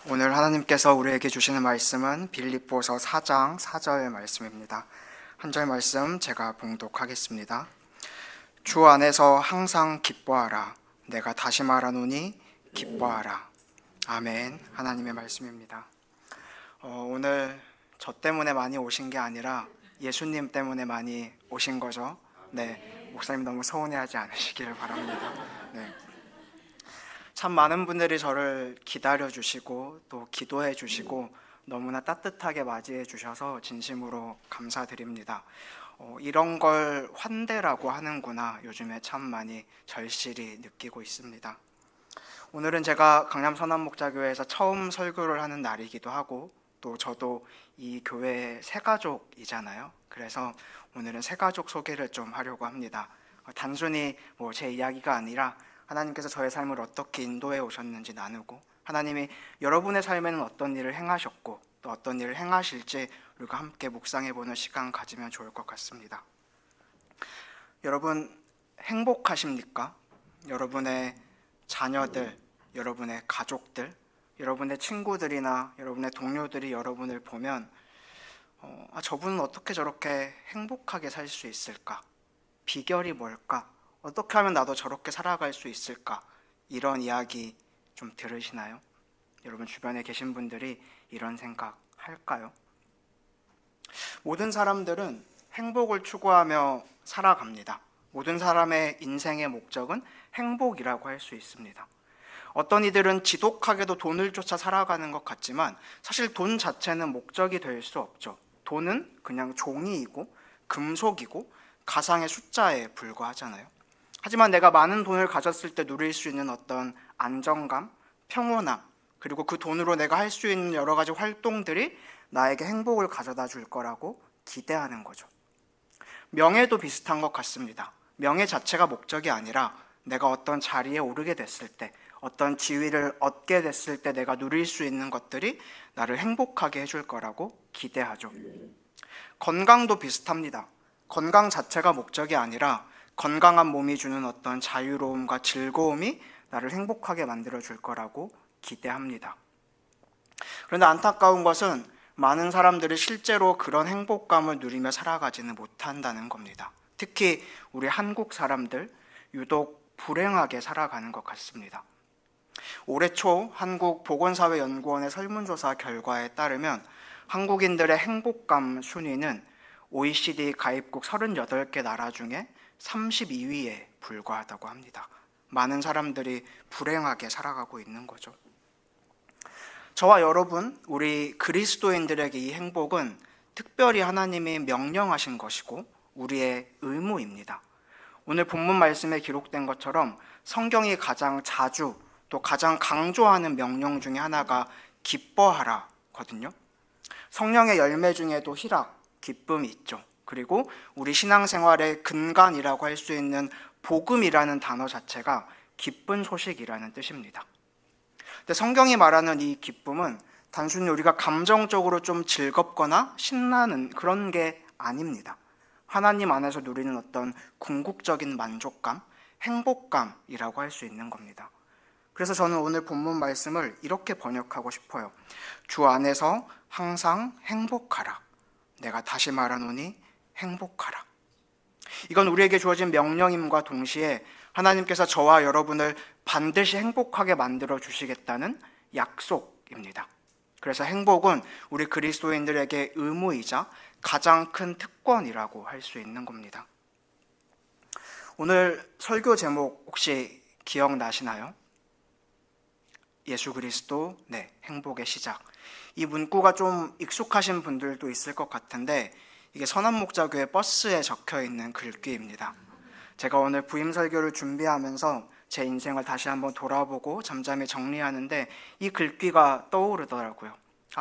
오늘 하나님께서 우리에게 주시는 말씀은 빌립보서 4장 4절 말씀입니다. 한 절 말씀 제가 봉독하겠습니다. 주 안에서 항상 기뻐하라. 내가 다시 말하노니 기뻐하라. 아멘. 하나님의 말씀입니다. 오늘 저 때문에 많이 오신 게 아니라 예수님 때문에 많이 오신 거죠. 네, 목사님 너무 서운해하지 않으시기를 바랍니다. 네. 참 많은 분들이 저를 기다려 주시고 또 기도해 주시고 너무나 따뜻하게 맞이해 주셔서 진심으로 감사드립니다. 이런 걸 환대라고 하는구나 요즘에 참 많이 절실히 느끼고 있습니다. 오늘은 제가 강남 선한목자교회에서 처음 설교를 하는 날이기도 하고 또 저도 이 교회의 새가족이잖아요. 그래서 오늘은 새가족 소개를 좀 하려고 합니다. 단순히 제 이야기가 아니라 하나님께서 저의 삶을 어떻게 인도해 오셨는지 나누고 하나님이 여러분의 삶에는 어떤 일을 행하셨고 또 어떤 일을 행하실지 우리가 함께 묵상해 보는 시간 가지면 좋을 것 같습니다. 여러분 행복하십니까? 여러분의 자녀들, 여러분의 가족들, 여러분의 친구들이나 여러분의 동료들이 여러분을 보면 저분은 어떻게 저렇게 행복하게 살 수 있을까? 비결이 뭘까? 어떻게 하면 나도 저렇게 살아갈 수 있을까? 이런 이야기 좀 들으시나요? 여러분 주변에 계신 분들이 이런 생각 할까요? 모든 사람들은 행복을 추구하며 살아갑니다. 모든 사람의 인생의 목적은 행복이라고 할 수 있습니다. 어떤 이들은 지독하게도 돈을 쫓아 살아가는 것 같지만 사실 돈 자체는 목적이 될 수 없죠. 돈은 그냥 종이이고 금속이고 가상의 숫자에 불과하잖아요. 하지만 내가 많은 돈을 가졌을 때 누릴 수 있는 어떤 안정감, 평온함, 그리고 그 돈으로 내가 할 수 있는 여러 가지 활동들이 나에게 행복을 가져다 줄 거라고 기대하는 거죠. 명예도 비슷한 것 같습니다. 명예 자체가 목적이 아니라 내가 어떤 자리에 오르게 됐을 때, 어떤 지위를 얻게 됐을 때 내가 누릴 수 있는 것들이 나를 행복하게 해줄 거라고 기대하죠. 건강도 비슷합니다. 건강 자체가 목적이 아니라 건강한 몸이 주는 어떤 자유로움과 즐거움이 나를 행복하게 만들어줄 거라고 기대합니다. 그런데 안타까운 것은 많은 사람들이 실제로 그런 행복감을 누리며 살아가지는 못한다는 겁니다. 특히 우리 한국 사람들 유독 불행하게 살아가는 것 같습니다. 올해 초 한국보건사회연구원의 설문조사 결과에 따르면 한국인들의 행복감 순위는 OECD 가입국 38개 나라 중에 32위에 불과하다고 합니다. 많은 사람들이 불행하게 살아가고 있는 거죠. 저와 여러분, 우리 그리스도인들에게 이 행복은 특별히 하나님이 명령하신 것이고 우리의 의무입니다. 오늘 본문 말씀에 기록된 것처럼 성경이 가장 자주 또 가장 강조하는 명령 중에 하나가 기뻐하라거든요. 성령의 열매 중에도 희락, 기쁨이 있죠. 그리고 우리 신앙생활의 근간이라고 할 수 있는 복음이라는 단어 자체가 기쁜 소식이라는 뜻입니다. 근데 성경이 말하는 이 기쁨은 단순히 우리가 감정적으로 좀 즐겁거나 신나는 그런 게 아닙니다. 하나님 안에서 누리는 어떤 궁극적인 만족감, 행복감이라고 할 수 있는 겁니다. 그래서 저는 오늘 본문 말씀을 이렇게 번역하고 싶어요. 주 안에서 항상 행복하라. 내가 다시 말하노니 행복하라. 이건 우리에게 주어진 명령임과 동시에 하나님께서 저와 여러분을 반드시 행복하게 만들어 주시겠다는 약속입니다. 그래서 행복은 우리 그리스도인들에게 의무이자 가장 큰 특권이라고 할 수 있는 겁니다. 오늘 설교 제목 혹시 기억나시나요? 예수 그리스도, 행복의 시작. 이 문구가 좀 익숙하신 분들도 있을 것 같은데 이게 선한목자교회 버스에 적혀있는 글귀입니다. 제가 오늘 부임 설교를 준비하면서 제 인생을 다시 한번 돌아보고 잠잠히 정리하는데 이 글귀가 떠오르더라고요.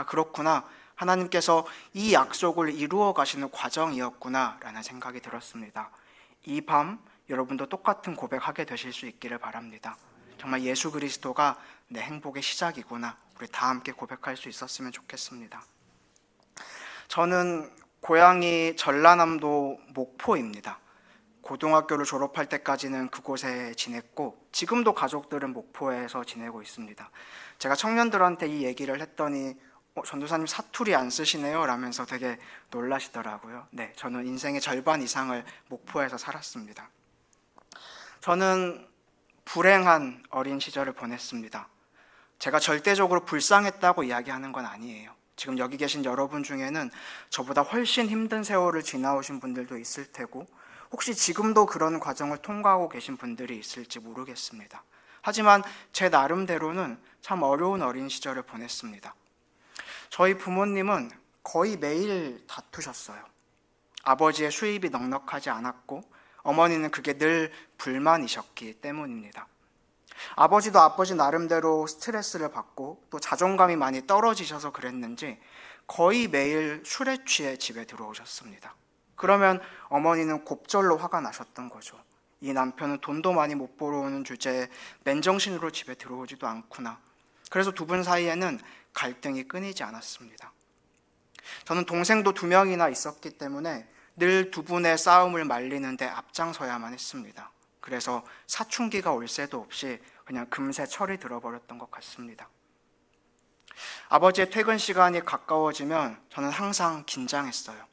그렇구나. 하나님께서 이 약속을 이루어 가시는 과정이었구나 라는 생각이 들었습니다. 이 밤 여러분도 똑같은 고백하게 되실 수 있기를 바랍니다. 정말 예수 그리스도가 내 행복의 시작이구나. 우리 다 함께 고백할 수 있었으면 좋겠습니다. 저는 고향이 전라남도 목포입니다. 고등학교를 졸업할 때까지는 그곳에 지냈고 지금도 가족들은 목포에서 지내고 있습니다. 제가 청년들한테 이 얘기를 했더니 전도사님 사투리 안 쓰시네요 라면서 되게 놀라시더라고요. 네, 저는 인생의 절반 이상을 목포에서 살았습니다. 저는 불행한 어린 시절을 보냈습니다. 제가 절대적으로 불쌍했다고 이야기하는 건 아니에요. 지금 여기 계신 여러분 중에는 저보다 훨씬 힘든 세월을 지나오신 분들도 있을 테고 혹시 지금도 그런 과정을 통과하고 계신 분들이 있을지 모르겠습니다. 하지만 제 나름대로는 참 어려운 어린 시절을 보냈습니다. 저희 부모님은 거의 매일 다투셨어요. 아버지의 수입이 넉넉하지 않았고 어머니는 그게 늘 불만이셨기 때문입니다. 아버지도 아버지 나름대로 스트레스를 받고 또 자존감이 많이 떨어지셔서 그랬는지 거의 매일 술에 취해 집에 들어오셨습니다. 그러면 어머니는 곱절로 화가 나셨던 거죠. 이 남편은 돈도 많이 못 벌어오는 주제에 맨정신으로 집에 들어오지도 않구나. 그래서 두 분 사이에는 갈등이 끊이지 않았습니다. 저는 동생도 2명이나 있었기 때문에 늘 두 분의 싸움을 말리는데 앞장서야만 했습니다. 그래서 사춘기가 올 새도 없이 그냥 금세 철이 들어버렸던 것 같습니다. 아버지의 퇴근 시간이 가까워지면 저는 항상 긴장했어요.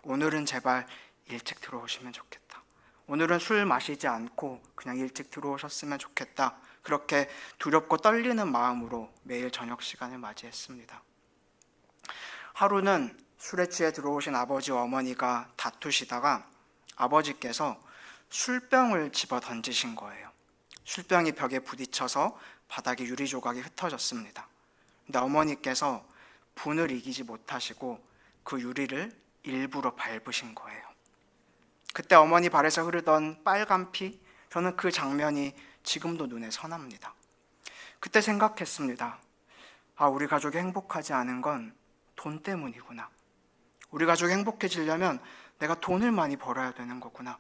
오늘은 제발 일찍 들어오시면 좋겠다. 오늘은 술 마시지 않고 그냥 일찍 들어오셨으면 좋겠다. 그렇게 두렵고 떨리는 마음으로 매일 저녁 시간을 맞이했습니다. 하루는 술에 취해 들어오신 아버지와 어머니가 다투시다가 아버지께서 술병을 집어 던지신 거예요. 술병이 벽에 부딪혀서 바닥에 유리 조각이 흩어졌습니다. 근데 어머니께서 분을 이기지 못하시고 그 유리를 일부러 밟으신 거예요. 그때 어머니 발에서 흐르던 빨간 피, 저는 그 장면이 지금도 눈에 선합니다. 그때 생각했습니다. 우리 가족이 행복하지 않은 건 돈 때문이구나. 우리 가족이 행복해지려면 내가 돈을 많이 벌어야 되는 거구나.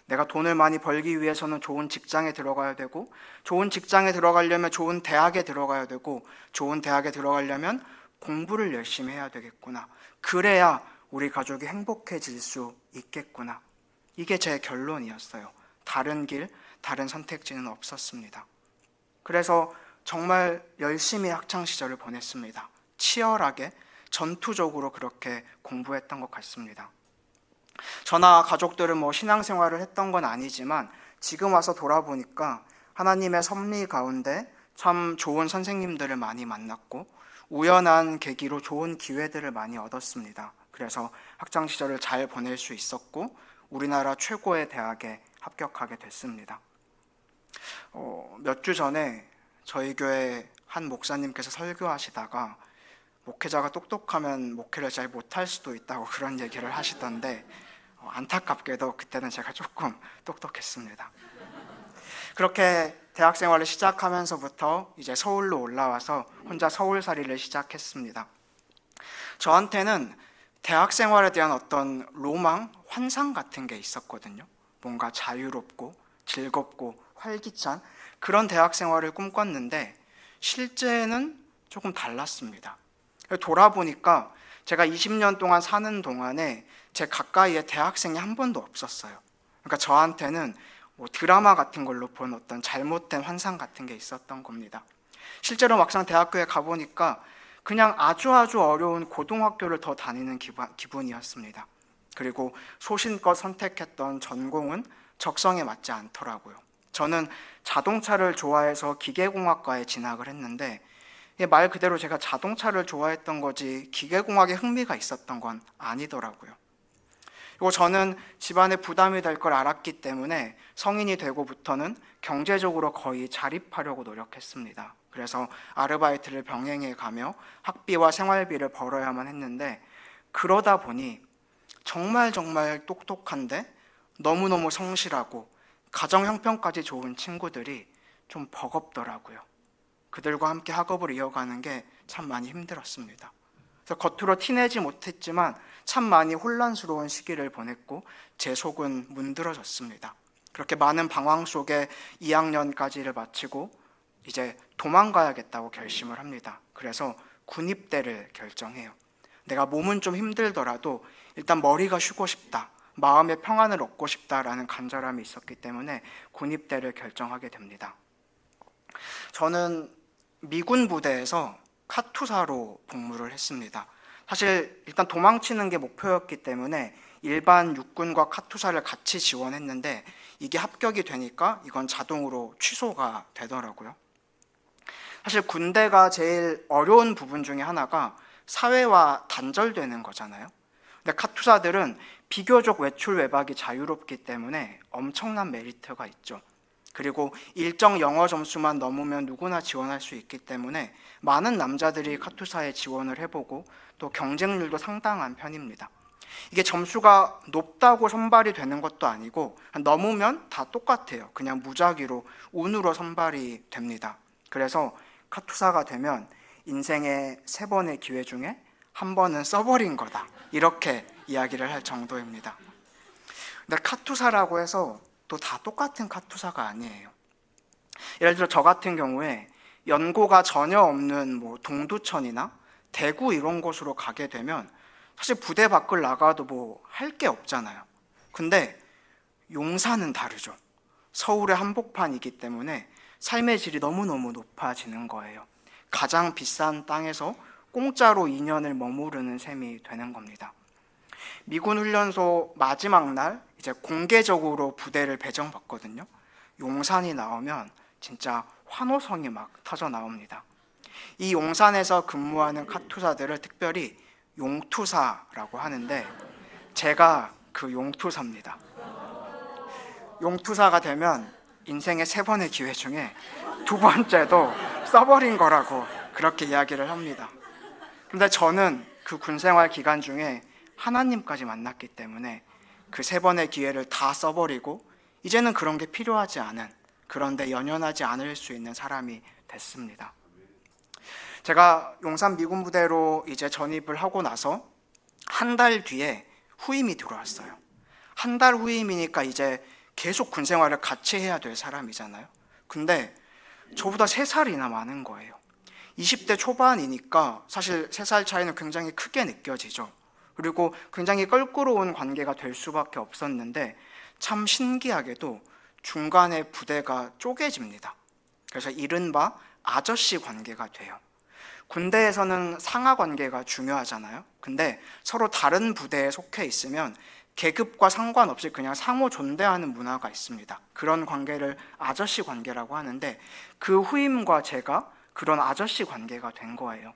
내가 돈을 많이 벌기 위해서는 좋은 직장에 들어가야 되고, 좋은 직장에 들어가려면 좋은 대학에 들어가야 되고, 좋은 대학에 들어가려면 공부를 열심히 해야 되겠구나. 그래야 우리 가족이 행복해질 수 있겠구나. 이게 제 결론이었어요. 다른 길, 다른 선택지는 없었습니다. 그래서 정말 열심히 학창시절을 보냈습니다. 치열하게, 전투적으로 그렇게 공부했던 것 같습니다. 저나 가족들은 신앙생활을 했던 건 아니지만 지금 와서 돌아보니까 하나님의 섭리 가운데 참 좋은 선생님들을 많이 만났고 우연한 계기로 좋은 기회들을 많이 얻었습니다. 그래서 학창시절을 잘 보낼 수 있었고 우리나라 최고의 대학에 합격하게 됐습니다. 몇 주 전에 저희 교회 한 목사님께서 설교하시다가 목회자가 똑똑하면 목회를 잘 못할 수도 있다고 그런 얘기를 하시던데 안타깝게도 그때는 제가 조금 똑똑했습니다. 그렇게 대학 생활을 시작하면서부터 이제 서울로 올라와서 혼자 서울살이를 시작했습니다. 저한테는 대학 생활에 대한 어떤 로망, 환상 같은 게 있었거든요. 뭔가 자유롭고 즐겁고 활기찬 그런 대학 생활을 꿈꿨는데 실제는 조금 달랐습니다. 돌아보니까 제가 20년 동안 사는 동안에 제 가까이에 대학생이 한 번도 없었어요. 그러니까 저한테는 드라마 같은 걸로 본 어떤 잘못된 환상 같은 게 있었던 겁니다. 실제로 막상 대학교에 가보니까 그냥 아주 어려운 고등학교를 더 다니는 기분이었습니다. 그리고 소신껏 선택했던 전공은 적성에 맞지 않더라고요. 저는 자동차를 좋아해서 기계공학과에 진학을 했는데 말 그대로 제가 자동차를 좋아했던 거지 기계공학에 흥미가 있었던 건 아니더라고요. 그리고 저는 집안에 부담이 될 걸 알았기 때문에 성인이 되고부터는 경제적으로 거의 자립하려고 노력했습니다. 그래서 아르바이트를 병행해 가며 학비와 생활비를 벌어야만 했는데 그러다 보니 정말 똑똑한데 너무너무 성실하고 가정 형편까지 좋은 친구들이 좀 버겁더라고요. 그들과 함께 학업을 이어가는 게 참 많이 힘들었습니다. 그래서 겉으로 티내지 못했지만 참 많이 혼란스러운 시기를 보냈고 제 속은 문드러졌습니다. 그렇게 많은 방황 속에 2학년까지를 마치고 이제 도망가야겠다고 결심을 합니다. 그래서 군입대를 결정해요. 내가 몸은 좀 힘들더라도 일단 머리가 쉬고 싶다. 마음의 평안을 얻고 싶다라는 간절함이 있었기 때문에 군입대를 결정하게 됩니다. 저는 미군 부대에서 카투사로 복무를 했습니다. 사실 일단 도망치는 게 목표였기 때문에 일반 육군과 카투사를 같이 지원했는데 이게 합격이 되니까 이건 자동으로 취소가 되더라고요. 사실 군대가 제일 어려운 부분 중에 하나가 사회와 단절되는 거잖아요. 근데 카투사들은 비교적 외출 외박이 자유롭기 때문에 엄청난 메리트가 있죠. 그리고 일정 영어 점수만 넘으면 누구나 지원할 수 있기 때문에 많은 남자들이 카투사에 지원을 해보고 또 경쟁률도 상당한 편입니다. 이게 점수가 높다고 선발이 되는 것도 아니고 넘으면 다 똑같아요. 그냥 무작위로 운으로 선발이 됩니다. 그래서 카투사가 되면 인생의 3번의 기회 중에 한 번은 써버린 거다, 이렇게 이야기를 할 정도입니다. 근데 카투사라고 해서 또 다 똑같은 카투사가 아니에요. 예를 들어 저 같은 경우에 연고가 전혀 없는 동두천이나 대구 이런 곳으로 가게 되면 사실 부대 밖을 나가도 할 게 없잖아요. 근데 용산은 다르죠. 서울의 한복판이기 때문에 삶의 질이 너무너무 높아지는 거예요. 가장 비싼 땅에서 공짜로 2년을 머무르는 셈이 되는 겁니다. 미군 훈련소 마지막 날 이제 공개적으로 부대를 배정받거든요. 용산이 나오면 진짜 환호성이 막 터져 나옵니다. 이 용산에서 근무하는 카투사들을 특별히 용투사라고 하는데 제가 그 용투사입니다. 용투사가 되면 인생의 3번의 기회 중에 2번째도 써버린 거라고 그렇게 이야기를 합니다. 근데 저는 그 군생활 기간 중에 하나님까지 만났기 때문에 그 3번의 기회를 다 써버리고 이제는 그런 게 필요하지 않은, 그런데 연연하지 않을 수 있는 사람이 됐습니다. 제가 용산 미군 부대로 이제 전입을 하고 나서 한 달 뒤에 후임이 들어왔어요. 한 달 후임이니까 이제 계속 군 생활을 같이 해야 될 사람이잖아요. 근데 저보다 3살이나 많은 거예요. 20대 초반이니까 사실 3살 차이는 굉장히 크게 느껴지죠. 그리고 굉장히 껄끄러운 관계가 될 수밖에 없었는데 참 신기하게도 중간에 부대가 쪼개집니다. 그래서 이른바 아저씨 관계가 돼요. 군대에서는 상하 관계가 중요하잖아요. 근데 서로 다른 부대에 속해 있으면 계급과 상관없이 그냥 상호 존대하는 문화가 있습니다. 그런 관계를 아저씨 관계라고 하는데 그 후임과 제가 그런 아저씨 관계가 된 거예요.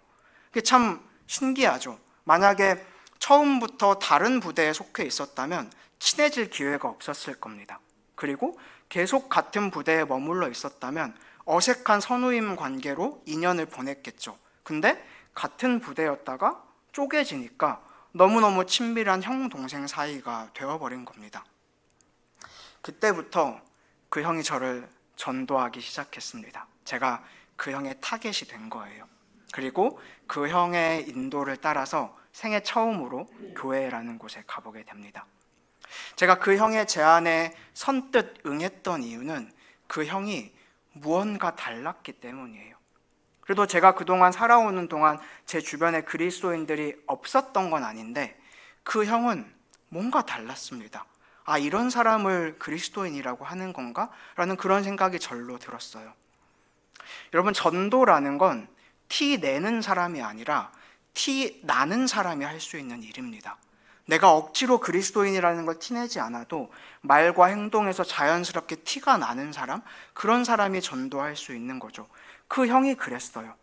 그게 참 신기하죠. 만약에 처음부터 다른 부대에 속해 있었다면 친해질 기회가 없었을 겁니다. 그리고 계속 같은 부대에 머물러 있었다면 어색한 선후임 관계로 2년을 보냈겠죠. 근데 같은 부대였다가 쪼개지니까 너무너무 친밀한 형 동생 사이가 되어버린 겁니다. 그때부터 그 형이 저를 전도하기 시작했습니다. 제가 그 형의 타겟이 된 거예요. 그리고 그 형의 인도를 따라서 생애 처음으로 교회라는 곳에 가보게 됩니다. 제가 그 형의 제안에 선뜻 응했던 이유는 그 형이 무언가 달랐기 때문이에요. 그래도 제가 그동안 살아오는 동안 제 주변에 그리스도인들이 없었던 건 아닌데 그 형은 뭔가 달랐습니다. 아, 이런 사람을 그리스도인이라고 하는 건가? 라는 그런 생각이 절로 들었어요. 여러분, 전도라는 건 티 내는 사람이 아니라 티 나는 사람이 할 수 있는 일입니다. 내가 억지로 그리스도인이라는 걸 티내지 않아도 말과 행동에서 자연스럽게 티가 나는 사람, 그런 사람이 전도할 수 있는 거죠. 그 형이 그랬어요.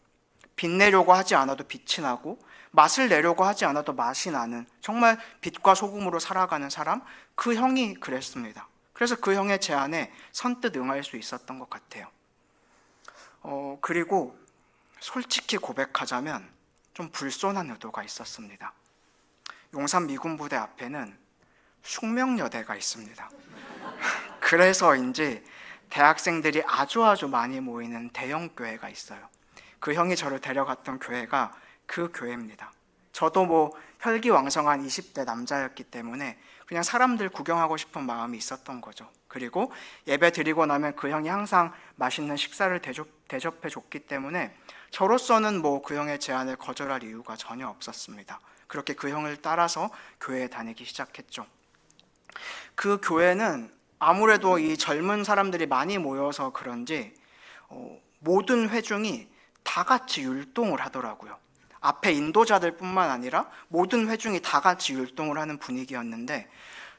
빛내려고 하지 않아도 빛이 나고 맛을 내려고 하지 않아도 맛이 나는, 정말 빛과 소금으로 살아가는 사람, 그 형이 그랬습니다. 그래서 그 형의 제안에 선뜻 응할 수 있었던 것 같아요. 그리고 솔직히 고백하자면 좀 불손한 의도가 있었습니다. 용산 미군부대 앞에는 숙명여대가 있습니다. 그래서인지 대학생들이 아주 많이 모이는 대형 교회가 있어요. 그 형이 저를 데려갔던 교회가 그 교회입니다. 저도 혈기왕성한 20대 남자였기 때문에 그냥 사람들 구경하고 싶은 마음이 있었던 거죠. 그리고 예배 드리고 나면 그 형이 항상 맛있는 식사를 대접해 줬기 때문에 저로서는 그 형의 제안을 거절할 이유가 전혀 없었습니다. 그렇게 그 형을 따라서 교회에 다니기 시작했죠. 그 교회는 아무래도 이 젊은 사람들이 많이 모여서 그런지 모든 회중이 다 같이 율동을 하더라고요. 앞에 인도자들 뿐만 아니라 모든 회중이 다 같이 율동을 하는 분위기였는데,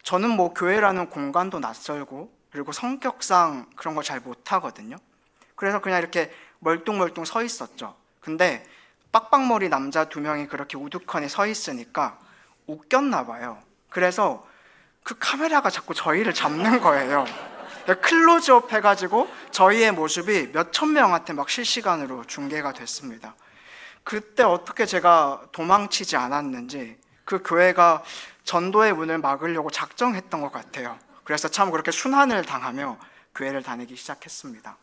저는 뭐 교회라는 공간도 낯설고 그리고 성격상 그런 거 잘 못하거든요. 그래서 그냥 이렇게 멀뚱멀뚱 서 있었죠. 근데 빡빡머리 남자 2명이 그렇게 우두커니 서 있으니까 웃겼나 봐요. 그래서 그 카메라가 자꾸 저희를 잡는 거예요. 클로즈업 해가지고 저희의 모습이 몇천 명한테 막 실시간으로 중계가 됐습니다. 그때 어떻게 제가 도망치지 않았는지 그 교회가 전도의 문을 막으려고 작정했던 것 같아요. 그래서 참 그렇게 순환을 당하며 교회를 다니기 시작했습니다.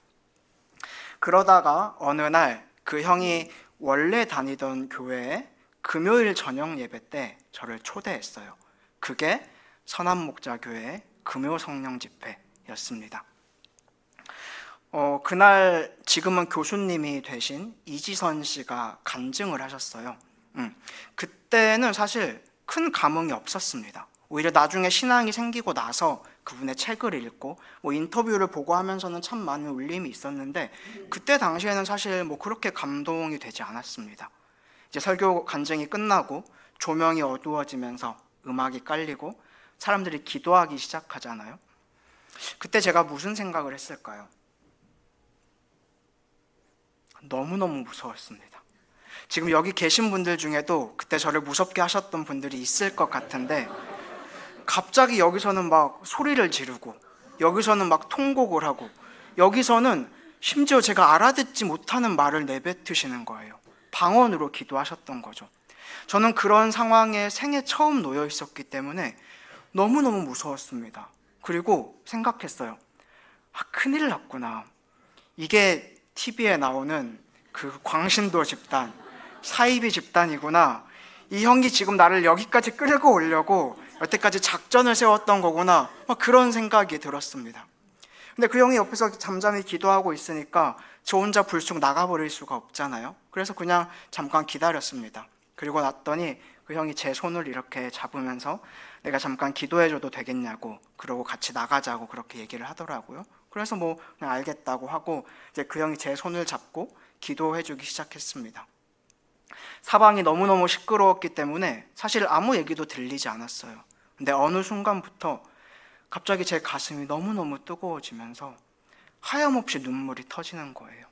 그러다가 어느 날 그 형이 원래 다니던 교회에 금요일 저녁 예배 때 저를 초대했어요. 그게 선한목자교회의 금요 성령 집회였습니다. 그날 지금은 교수님이 되신 이지선 씨가 간증을 하셨어요. 그때는 사실 큰 감흥이 없었습니다. 오히려 나중에 신앙이 생기고 나서 그분의 책을 읽고 뭐 인터뷰를 보고 하면서는 참 많은 울림이 있었는데, 그때 당시에는 사실 뭐 그렇게 감동이 되지 않았습니다. 이제 설교 간증이 끝나고 조명이 어두워지면서 음악이 깔리고 사람들이 기도하기 시작하잖아요. 그때 제가 무슨 생각을 했을까요? 너무너무 무서웠습니다. 지금 여기 계신 분들 중에도 그때 저를 무섭게 하셨던 분들이 있을 것 같은데, 갑자기 여기서는 막 소리를 지르고 여기서는 막 통곡을 하고 여기서는 심지어 제가 알아듣지 못하는 말을 내뱉으시는 거예요. 방언으로 기도하셨던 거죠. 저는 그런 상황에 생애 처음 놓여 있었기 때문에 너무너무 무서웠습니다. 그리고 생각했어요. 큰일 났구나. 이게 TV에 나오는 그 광신도 집단, 사이비 집단이구나. 이 형이 지금 나를 여기까지 끌고 오려고 여태까지 작전을 세웠던 거구나. 그런 생각이 들었습니다. 근데 그 형이 옆에서 잠잠히 기도하고 있으니까 저 혼자 불쑥 나가버릴 수가 없잖아요. 그래서 그냥 잠깐 기다렸습니다. 그리고 났더니 그 형이 제 손을 이렇게 잡으면서 내가 잠깐 기도해줘도 되겠냐고, 그러고 같이 나가자고 그렇게 얘기를 하더라고요. 그래서 뭐 그냥 알겠다고 하고 이제 그 형이 제 손을 잡고 기도해주기 시작했습니다. 사방이 너무너무 시끄러웠기 때문에 사실 아무 얘기도 들리지 않았어요. 근데 어느 순간부터 갑자기 제 가슴이 너무너무 뜨거워지면서 하염없이 눈물이 터지는 거예요.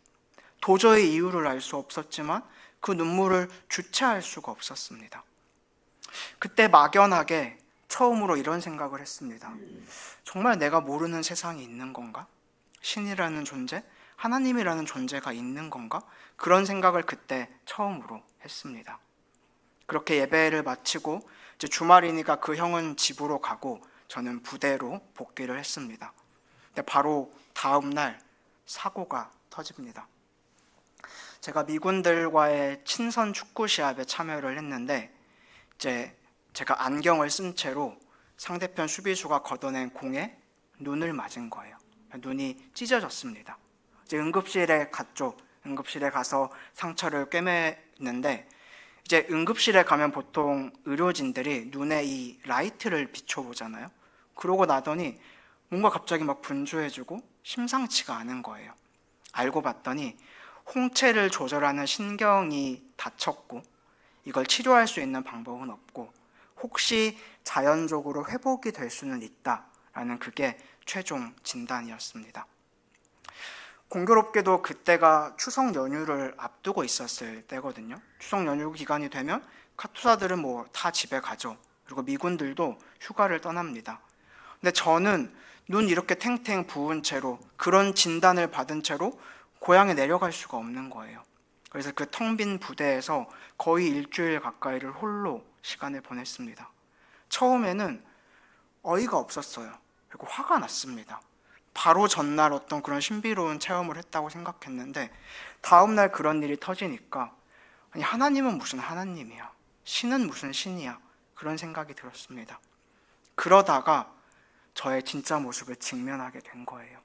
도저히 이유를 알 수 없었지만 그 눈물을 주체할 수가 없었습니다. 그때 막연하게 처음으로 이런 생각을 했습니다. 정말 내가 모르는 세상이 있는 건가? 신이라는 존재? 하나님이라는 존재가 있는 건가? 그런 생각을 그때 처음으로 했습니다. 그렇게 예배를 마치고 이제 주말이니까 그 형은 집으로 가고 저는 부대로 복귀를 했습니다. 근데 바로 다음 날 사고가 터집니다. 제가 미군들과의 친선 축구 시합에 참여를 했는데 이제 제가 안경을 쓴 채로 상대편 수비수가 걷어낸 공에 눈을 맞은 거예요. 눈이 찢어졌습니다. 이제 응급실에 갔죠. 응급실에 가서 상처를 꿰매는데 이제 응급실에 가면 보통 의료진들이 눈에 이 라이트를 비춰보잖아요. 그러고 나더니 뭔가 갑자기 막 분주해지고 심상치가 않은 거예요. 알고 봤더니 홍채를 조절하는 신경이 다쳤고 이걸 치료할 수 있는 방법은 없고 혹시 자연적으로 회복이 될 수는 있다라는 그게 최종 진단이었습니다. 공교롭게도 그때가 추석 연휴를 앞두고 있었을 때거든요. 추석 연휴 기간이 되면 카투사들은 뭐 다 집에 가죠. 그리고 미군들도 휴가를 떠납니다. 근데 저는 눈 이렇게 탱탱 부은 채로 그런 진단을 받은 채로 고향에 내려갈 수가 없는 거예요. 그래서 그 텅 빈 부대에서 거의 일주일 가까이를 홀로 시간을 보냈습니다. 처음에는 어이가 없었어요. 그리고 화가 났습니다. 바로 전날 어떤 그런 신비로운 체험을 했다고 생각했는데 다음날 그런 일이 터지니까 아니 하나님은 무슨 하나님이야, 신은 무슨 신이야, 그런 생각이 들었습니다. 그러다가 저의 진짜 모습을 직면하게 된 거예요.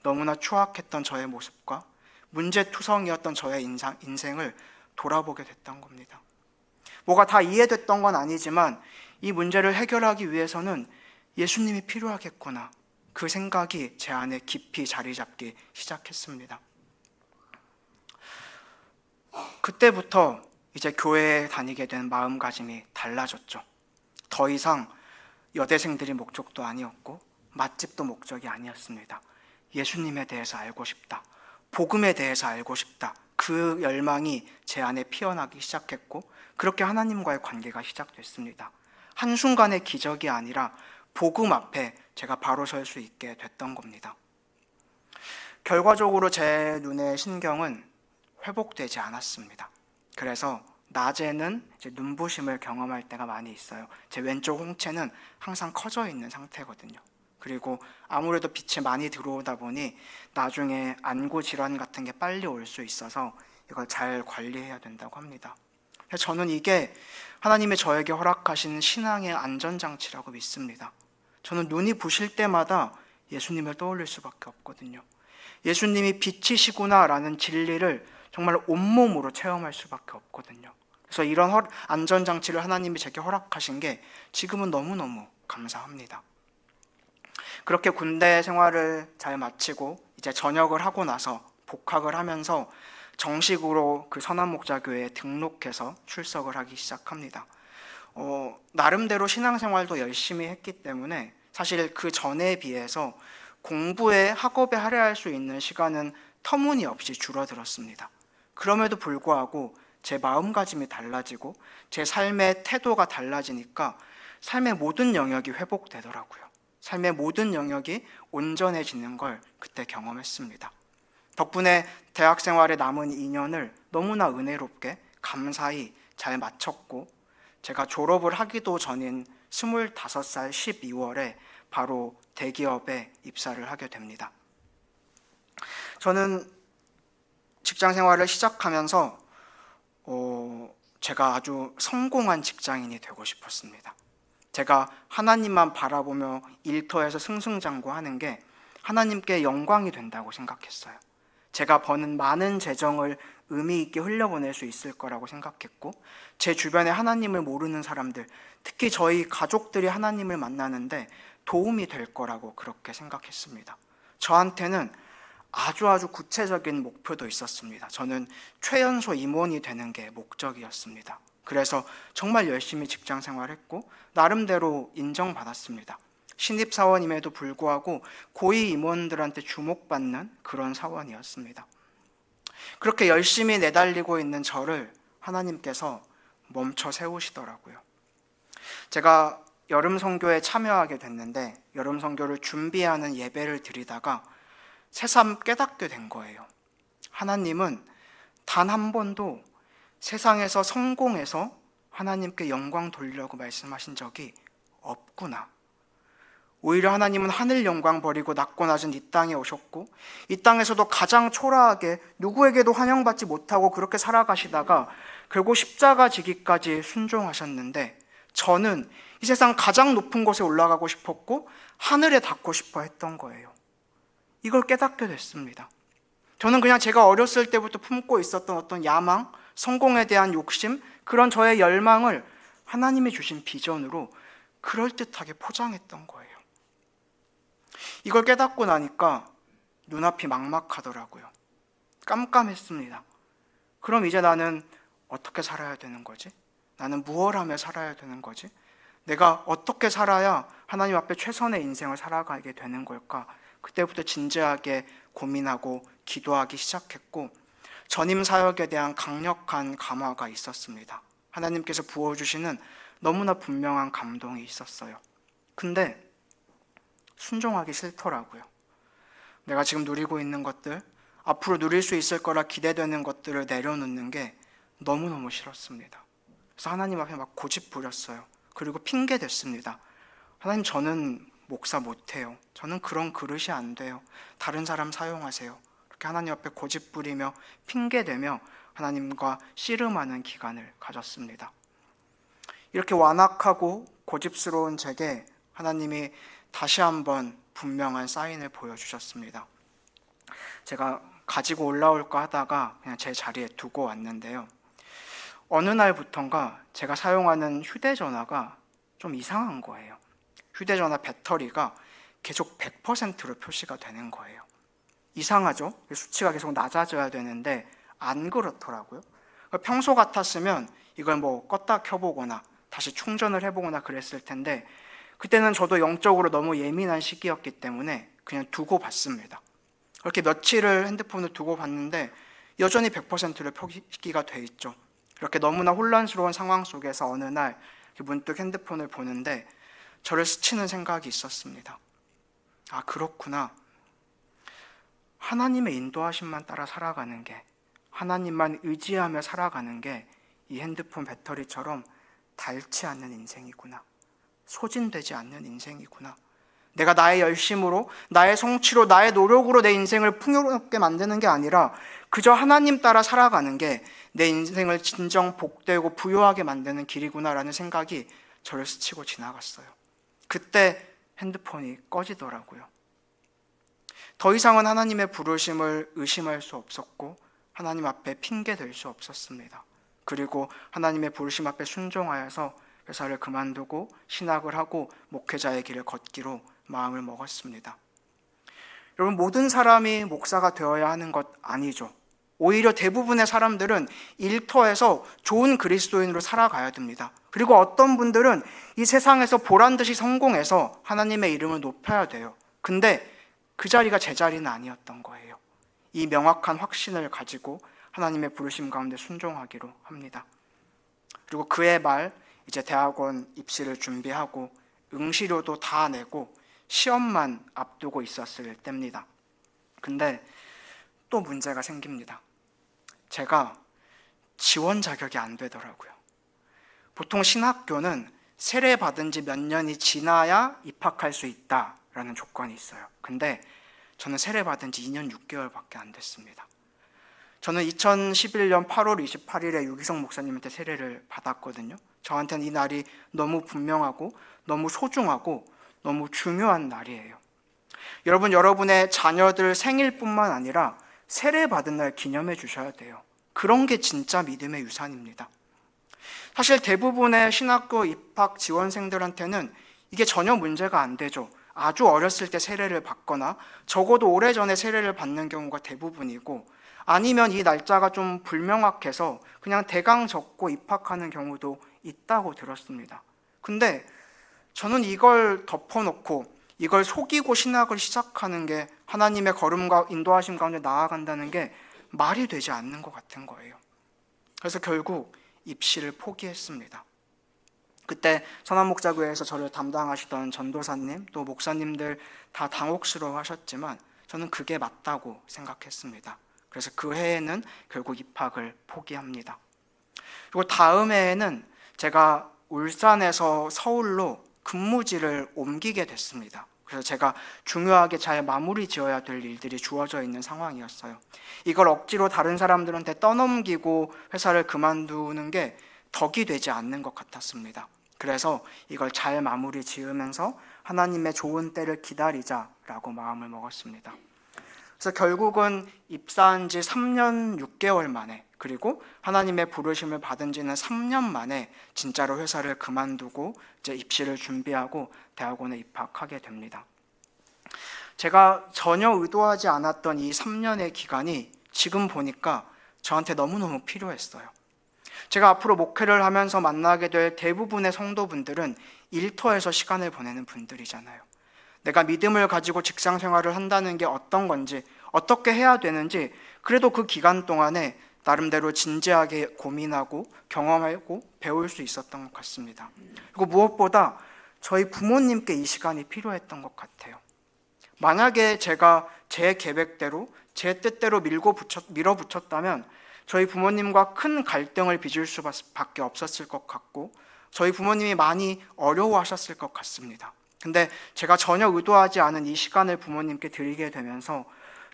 너무나 추악했던 저의 모습과 문제투성이었던 저의 인생을 돌아보게 됐던 겁니다. 뭐가 다 이해됐던 건 아니지만 이 문제를 해결하기 위해서는 예수님이 필요하겠구나. 그 생각이 제 안에 깊이 자리 잡기 시작했습니다. 그때부터 이제 교회에 다니게 된 마음가짐이 달라졌죠. 더 이상 여대생들이 목적도 아니었고 맛집도 목적이 아니었습니다. 예수님에 대해서 알고 싶다. 복음에 대해서 알고 싶다. 그 열망이 제 안에 피어나기 시작했고 그렇게 하나님과의 관계가 시작됐습니다. 한순간의 기적이 아니라 복음 앞에 제가 바로 설 수 있게 됐던 겁니다. 결과적으로 제 눈의 신경은 회복되지 않았습니다. 그래서 낮에는 이제 눈부심을 경험할 때가 많이 있어요. 제 왼쪽 홍채는 항상 커져 있는 상태거든요. 그리고 아무래도 빛이 많이 들어오다 보니 나중에 안구 질환 같은 게 빨리 올 수 있어서 이걸 잘 관리해야 된다고 합니다. 저는 이게 하나님이 저에게 허락하신 신앙의 안전장치라고 믿습니다. 저는 눈이 부실 때마다 예수님을 떠올릴 수밖에 없거든요. 예수님이 빛이시구나라는 진리를 정말 온몸으로 체험할 수밖에 없거든요. 그래서 이런 안전장치를 하나님이 제게 허락하신 게 지금은 너무너무 감사합니다. 그렇게 군대 생활을 잘 마치고 이제 전역을 하고 나서 복학을 하면서 정식으로 그 선한목자교회에 등록해서 출석을 하기 시작합니다. 나름대로 신앙생활도 열심히 했기 때문에 사실 그 전에 비해서 공부에 학업에 할애할 수 있는 시간은 터무니없이 줄어들었습니다. 그럼에도 불구하고 제 마음가짐이 달라지고 제 삶의 태도가 달라지니까 삶의 모든 영역이 회복되더라고요. 삶의 모든 영역이 온전해지는 걸 그때 경험했습니다. 덕분에 대학 생활의 남은 2년을 너무나 은혜롭게 감사히 잘 마쳤고 제가 졸업을 하기도 전인 25살 12월에 바로 대기업에 입사를 하게 됩니다. 저는 직장 생활을 시작하면서 제가 아주 성공한 직장인이 되고 싶었습니다. 제가 하나님만 바라보며 일터에서 승승장구하는 게 하나님께 영광이 된다고 생각했어요. 제가 버는 많은 재정을 의미 있게 흘려보낼 수 있을 거라고 생각했고 제 주변에 하나님을 모르는 사람들, 특히 저희 가족들이 하나님을 만나는데 도움이 될 거라고 그렇게 생각했습니다. 저한테는 아주 구체적인 목표도 있었습니다. 저는 최연소 임원이 되는 게 목적이었습니다. 그래서 정말 열심히 직장 생활했고 나름대로 인정받았습니다. 신입사원임에도 불구하고 고위 임원들한테 주목받는 그런 사원이었습니다. 그렇게 열심히 내달리고 있는 저를 하나님께서 멈춰 세우시더라고요. 제가 여름 선교에 참여하게 됐는데 여름 선교를 준비하는 예배를 드리다가 새삼 깨닫게 된 거예요. 하나님은 단 한 번도 세상에서 성공해서 하나님께 영광 돌리려고 말씀하신 적이 없구나. 오히려 하나님은 하늘 영광 버리고 낮고 낮은 이 땅에 오셨고 이 땅에서도 가장 초라하게 누구에게도 환영받지 못하고 그렇게 살아가시다가 결국 십자가 지기까지 순종하셨는데 저는 이 세상 가장 높은 곳에 올라가고 싶었고 하늘에 닿고 싶어 했던 거예요. 이걸 깨닫게 됐습니다. 저는 그냥 제가 어렸을 때부터 품고 있었던 어떤 야망, 성공에 대한 욕심, 그런 저의 열망을 하나님이 주신 비전으로 그럴듯하게 포장했던 거예요. 이걸 깨닫고 나니까 눈앞이 막막하더라고요. 깜깜했습니다. 그럼 이제 나는 어떻게 살아야 되는 거지? 나는 무엇을 하며 살아야 되는 거지? 내가 어떻게 살아야 하나님 앞에 최선의 인생을 살아가게 되는 걸까? 그때부터 진지하게 고민하고 기도하기 시작했고 전임 사역에 대한 강력한 감화가 있었습니다. 하나님께서 부어주시는 너무나 분명한 감동이 있었어요. 근데 순종하기 싫더라고요. 내가 지금 누리고 있는 것들, 앞으로 누릴 수 있을 거라 기대되는 것들을 내려놓는 게 너무너무 싫었습니다. 그래서 하나님 앞에 막 고집 부렸어요. 그리고 핑계 댔습니다. 하나님, 저는 목사 못해요. 저는 그런 그릇이 안 돼요. 다른 사람 사용하세요. 이렇게 하나님 앞에 고집 부리며 핑계대며 하나님과 씨름하는 기간을 가졌습니다. 이렇게 완악하고 고집스러운 제게 하나님이 다시 한번 분명한 사인을 보여주셨습니다. 제가 가지고 올라올까 하다가 그냥 제 자리에 두고 왔는데요. 어느 날부턴가 제가 사용하는 휴대전화가 좀 이상한 거예요. 휴대전화 배터리가 계속 100%로 표시가 되는 거예요. 이상하죠? 수치가 계속 낮아져야 되는데 안 그렇더라고요. 평소 같았으면 이걸 뭐 껐다 켜보거나 다시 충전을 해보거나 그랬을 텐데, 그때는 저도 영적으로 너무 예민한 시기였기 때문에 그냥 두고 봤습니다. 그렇게 며칠을 핸드폰을 두고 봤는데 여전히 100%로 표기가 돼 있죠. 이렇게 너무나 혼란스러운 상황 속에서 어느 날 문득 핸드폰을 보는데 저를 스치는 생각이 있었습니다. 아, 그렇구나. 하나님의 인도하심만 따라 살아가는 게, 하나님만 의지하며 살아가는 게 이 핸드폰 배터리처럼 닳지 않는 인생이구나. 소진되지 않는 인생이구나. 내가 나의 열심으로, 나의 성취로, 나의 노력으로 내 인생을 풍요롭게 만드는 게 아니라 그저 하나님 따라 살아가는 게 내 인생을 진정 복되고 부유하게 만드는 길이구나라는 생각이 저를 스치고 지나갔어요. 그때 핸드폰이 꺼지더라고요. 더 이상은 하나님의 부르심을 의심할 수 없었고 하나님 앞에 핑계댈 수 없었습니다. 그리고 하나님의 부르심 앞에 순종하여서 회사를 그만두고 신학을 하고 목회자의 길을 걷기로 마음을 먹었습니다. 여러분, 모든 사람이 목사가 되어야 하는 것 아니죠. 오히려 대부분의 사람들은 일터에서 좋은 그리스도인으로 살아가야 됩니다. 그리고 어떤 분들은 이 세상에서 보란듯이 성공해서 하나님의 이름을 높여야 돼요. 근데 그 자리가 제 자리는 아니었던 거예요. 이 명확한 확신을 가지고 하나님의 부르심 가운데 순종하기로 합니다. 그리고 그해 말 이제 대학원 입시를 준비하고 응시료도 다 내고 시험만 앞두고 있었을 때입니다. 근데 또 문제가 생깁니다. 제가 지원 자격이 안 되더라고요. 보통 신학교는 세례 받은 지 몇 년이 지나야 입학할 수 있다라는 조건이 있어요. 근데 저는 세례 받은 지 2년 6개월밖에 안 됐습니다. 저는 2011년 8월 28일에 유기성 목사님한테 세례를 받았거든요. 저한테는 이 날이 너무 분명하고 너무 소중하고 너무 중요한 날이에요. 여러분, 여러분의 자녀들 생일뿐만 아니라 세례 받은 날 기념해 주셔야 돼요. 그런 게 진짜 믿음의 유산입니다. 사실 대부분의 신학교 입학 지원생들한테는 이게 전혀 문제가 안 되죠. 아주 어렸을 때 세례를 받거나 적어도 오래전에 세례를 받는 경우가 대부분이고, 아니면 이 날짜가 좀 불명확해서 그냥 대강 적고 입학하는 경우도 있다고 들었습니다. 근데 저는 이걸 덮어놓고 이걸 속이고 신학을 시작하는 게 하나님의 걸음과 인도하심 가운데 나아간다는 게 말이 되지 않는 것 같은 거예요. 그래서 결국 입시를 포기했습니다. 그때 선한목자교회에서 저를 담당하시던 전도사님 또 목사님들 다 당혹스러워 하셨지만 저는 그게 맞다고 생각했습니다. 그래서 그 해에는 결국 입학을 포기합니다. 그리고 다음 해에는 제가 울산에서 서울로 근무지를 옮기게 됐습니다. 그래서 제가 중요하게 잘 마무리 지어야 될 일들이 주어져 있는 상황이었어요. 이걸 억지로 다른 사람들한테 떠넘기고 회사를 그만두는 게 덕이 되지 않는 것 같았습니다. 그래서 이걸 잘 마무리 지으면서 하나님의 좋은 때를 기다리자라고 마음을 먹었습니다. 그래서 결국은 입사한 지 3년 6개월 만에, 그리고 하나님의 부르심을 받은 지는 3년 만에 진짜로 회사를 그만두고 이제 입시를 준비하고 대학원에 입학하게 됩니다. 제가 전혀 의도하지 않았던 이 3년의 기간이 지금 보니까 저한테 너무너무 필요했어요. 제가 앞으로 목회를 하면서 만나게 될 대부분의 성도분들은 일터에서 시간을 보내는 분들이잖아요. 내가 믿음을 가지고 직장 생활을 한다는 게 어떤 건지, 어떻게 해야 되는지, 그래도 그 기간 동안에 나름대로 진지하게 고민하고 경험하고 배울 수 있었던 것 같습니다. 그리고 무엇보다 저희 부모님께 이 시간이 필요했던 것 같아요. 만약에 제가 제 계획대로, 제 뜻대로 밀어붙였다면 저희 부모님과 큰 갈등을 빚을 수밖에 없었을 것 같고, 저희 부모님이 많이 어려워하셨을 것 같습니다. 근데 제가 전혀 의도하지 않은 이 시간을 부모님께 드리게 되면서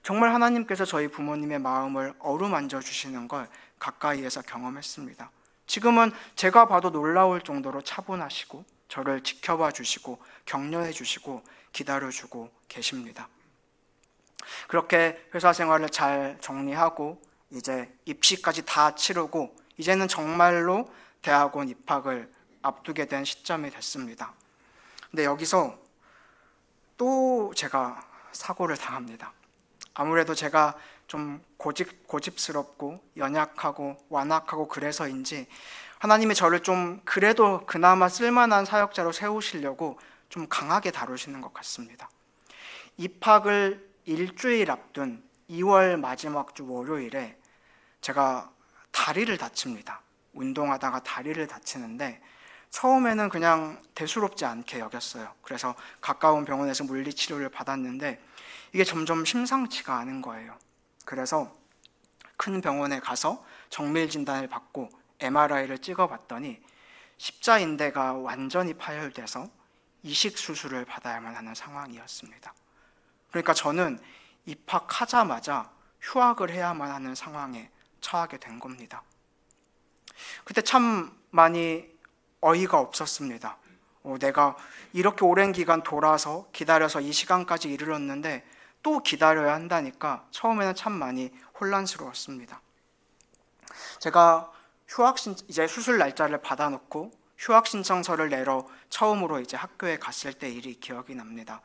정말 하나님께서 저희 부모님의 마음을 어루만져 주시는 걸 가까이에서 경험했습니다. 지금은 제가 봐도 놀라울 정도로 차분하시고 저를 지켜봐 주시고 격려해 주시고 기다려 주고 계십니다. 그렇게 회사 생활을 잘 정리하고 이제 입시까지 다 치르고 이제는 정말로 대학원 입학을 앞두게 된 시점이 됐습니다. 근데 여기서 또 제가 사고를 당합니다. 아무래도 제가 좀 고집스럽고 연약하고 완악하고 그래서인지 하나님이 저를 좀 그래도 그나마 쓸만한 사역자로 세우시려고 좀 강하게 다루시는 것 같습니다. 입학을 일주일 앞둔 2월 마지막 주 월요일에 제가 다리를 다칩니다. 운동하다가 다리를 다치는데 처음에는 그냥 대수롭지 않게 여겼어요. 그래서 가까운 병원에서 물리치료를 받았는데 이게 점점 심상치가 않은 거예요. 그래서 큰 병원에 가서 정밀 진단을 받고 MRI를 찍어봤더니 십자인대가 완전히 파열돼서 이식 수술을 받아야만 하는 상황이었습니다. 그러니까 저는 입학하자마자 휴학을 해야만 하는 상황에 처하게 된 겁니다. 그때 참 많이 어이가 없었습니다. 내가 이렇게 오랜 기간 돌아서 기다려서 이 시간까지 이르렀는데 또 기다려야 한다니까 처음에는 참 많이 혼란스러웠습니다. 제가 이제 수술 날짜를 받아놓고 휴학 신청서를 내러 처음으로 이제 학교에 갔을 때 일이 기억이 납니다.